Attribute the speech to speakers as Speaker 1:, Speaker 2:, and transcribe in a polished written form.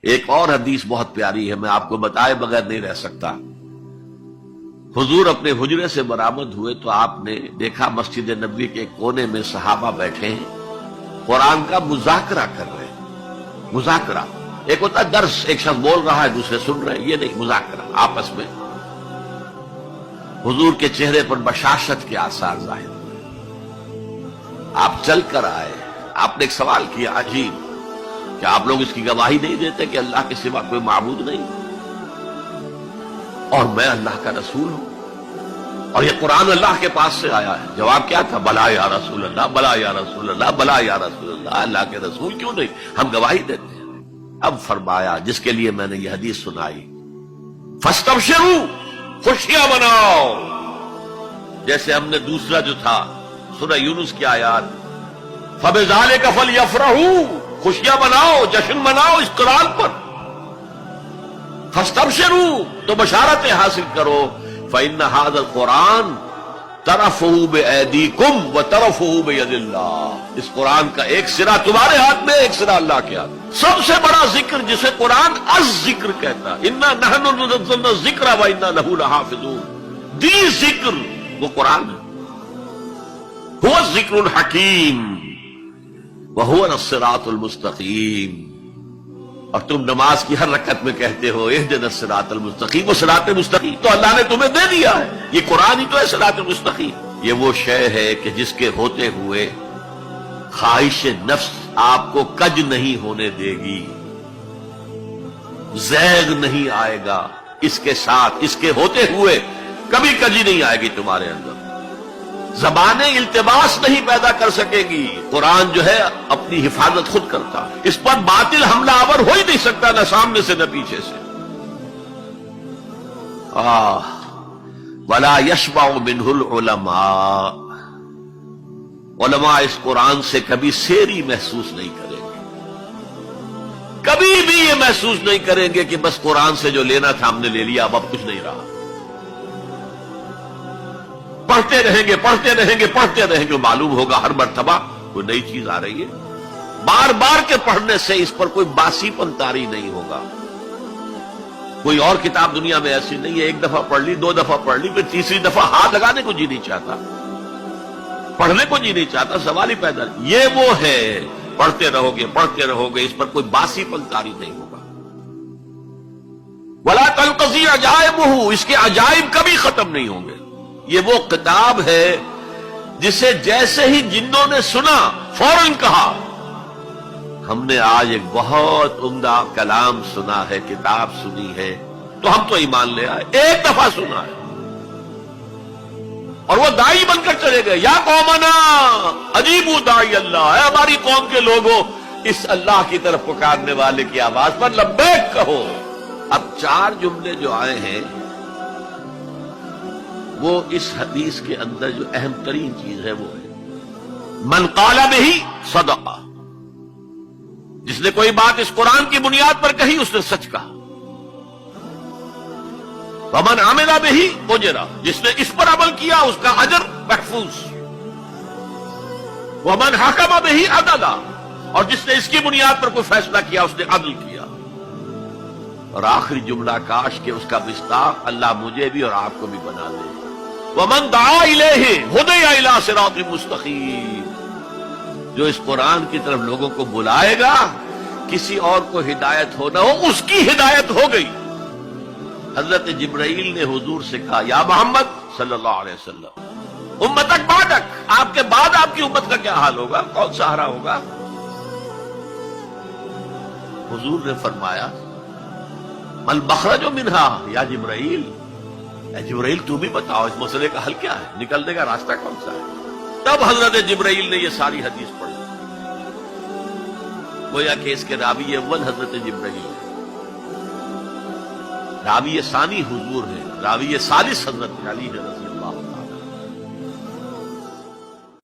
Speaker 1: ایک اور حدیث بہت پیاری ہے، میں آپ کو بتائے بغیر نہیں رہ سکتا۔ حضور اپنے حجرے سے برآمد ہوئے تو آپ نے دیکھا مسجد نبوی کے ایک کونے میں صحابہ بیٹھے ہیں، قرآن کا مذاکرہ کر رہے ہیں۔ مذاکرہ ایک ہوتا ہے درس، ایک شخص بول رہا ہے دوسرے سن رہے ہیں، یہ نہیں، مذاکرہ آپس میں۔ حضور کے چہرے پر بشاشت کے آثار ظاہر ہوئے۔ آپ چل کر آئے، آپ نے ایک سوال کیا عجیب، کہ آپ لوگ اس کی گواہی نہیں دیتے کہ اللہ کے سوا کوئی معبود نہیں اور میں اللہ کا رسول ہوں اور یہ قرآن اللہ کے پاس سے آیا ہے؟ جواب کیا تھا؟ بلا یا رسول اللہ، بلا یا رسول اللہ، بلا یا رسول اللہ۔ اللہ کے رسول کیوں نہیں، ہم گواہی دیتے ہیں۔ اب فرمایا جس کے لیے میں نے یہ حدیث سنائی، فاستبشروا، خوشیاں مناؤ، جیسے ہم نے دوسرا جو تھا سورہ یونس کی آیات، فبذالک فلیفرحوا، خوشیاں مناؤ، جشن مناؤ اس قرآن پر۔ فاستبشروا، تو بشارتیں حاصل کرو، فإن هذا القرآن طرفه بأيديكم وطرفه بيد اللہ، اس قرآن کا ایک سرا تمہارے ہاتھ میں، ایک سرا اللہ کے ہاتھ میں۔ سب سے بڑا ذکر جسے قرآن الذکر کہتا ہے، انا نحن نزلنا الذکر وانا له لحافظون، دی ذکر وہ قرآن ہے، هو الذکر الحکیم وهو الصراط المستقیم۔ اور تم نماز کی ہر رکعت میں کہتے ہو اہدنا الصراط المستقیم، وہ صراط مستقیم تو اللہ نے تمہیں دے دیا ہے، یہ قرآن ہی تو ہے صراط مستقیم۔ یہ وہ شے ہے کہ جس کے ہوتے ہوئے خواہش نفس آپ کو کج نہیں ہونے دے گی، زیغ نہیں آئے گا اس کے ساتھ، اس کے ہوتے ہوئے کبھی کجی نہیں آئے گی تمہارے اندر، زبانیں التباس نہیں پیدا کر سکے گی۔ قرآن جو ہے اپنی حفاظت خود کرتا، اس پر باطل حملہ آور ہو ہی نہیں سکتا، نہ سامنے سے نہ پیچھے سے۔ وَلَا يَشْبَعُ مِنْهُ الْعُلَمَاءُ، علماء اس قرآن سے کبھی سیری محسوس نہیں کریں گے، کبھی بھی یہ محسوس نہیں کریں گے کہ بس قرآن سے جو لینا تھا ہم نے لے لیا، اب کچھ نہیں رہا۔ پڑھتے رہیں گے، پڑھتے رہیں گے، پڑھتے رہیں گے، معلوم ہوگا ہر مرتبہ کوئی نئی چیز آ رہی ہے۔ بار بار کے پڑھنے سے اس پر کوئی باسی پن طاری نہیں ہوگا۔ کوئی اور کتاب دنیا میں ایسی نہیں ہے، ایک دفعہ پڑھ لی، دو دفعہ پڑھ لی، پھر تیسری دفعہ ہاتھ لگانے کو جی نہیں چاہتا، پڑھنے کو جی نہیں چاہتا، سوال ہی پیدا نہیں۔ یہ وہ ہے، پڑھتے رہو گے، پڑھتے رہو گے، اس پر کوئی باسی پن طاری نہیں ہوگا۔ وَلَا تَنْقَضِي عَجَائِبُهُ، اس کے عجائب کبھی ختم نہیں ہوں گے۔ یہ وہ کتاب ہے جسے جیسے ہی جنوں نے سنا فوراً کہا ہم نے آج ایک بہت عمدہ کلام سنا ہے، کتاب سنی ہے، تو ہم تو ایمان لے آئے، ایک دفعہ سنا ہے اور وہ دائی بن کر چلے گئے۔ یا قومنا اجیبوا داعی اللہ، اے ہماری قوم کے لوگوں، اس اللہ کی طرف پکارنے والے کی آواز پر لبیک کہو۔ اب چار جملے جو آئے ہیں وہ اس حدیث کے اندر جو اہم ترین چیز ہے وہ ہے من قال بہ صدق، جس نے کوئی بات اس قرآن کی بنیاد پر کہی اس نے سچ کہا۔ ومن عمل بہ اجر، جس نے اس پر عمل کیا اس کا اجر محفوظ۔ ومن حکم بہ عدل، اور جس نے اس کی بنیاد پر کوئی فیصلہ کیا اس نے عدل کیا۔ اور آخری جملہ، کاش کہ اس کا مصداق اللہ مجھے بھی اور آپ کو بھی بنا دے۔ وَمَن دَعَا إِلَيْهِ هُدِيَ إِلَىٰ صِرَاطٍ مُّسْتَقِيمٍ، جو اس قرآن کی طرف لوگوں کو بلائے گا، کسی اور کو ہدایت ہو نہ ہو، اس کی ہدایت ہو گئی۔ حضرت جبرائیل نے حضور سے کہا یا محمد صلی اللہ علیہ وسلم، امتک بعدک، آپ کے بعد آپ کی امت کا کیا حال ہوگا، کون سہارا ہوگا؟ حضور نے فرمایا مَا الْمَخْرَجُ مِنْهَا یا جبرائیل، اے جبرائیل تو بھی بتاؤ اس مسئلے کا حل کیا ہے، نکلنے کا راستہ کون سا ہے؟ تب حضرت جبرائیل نے یہ ساری حدیث پڑھی، گویا کہ اس کے راوی اول حضرت جبرائیل ہے، راوی ثانی حضور ہے، راوی ثالث حضرت علی ہے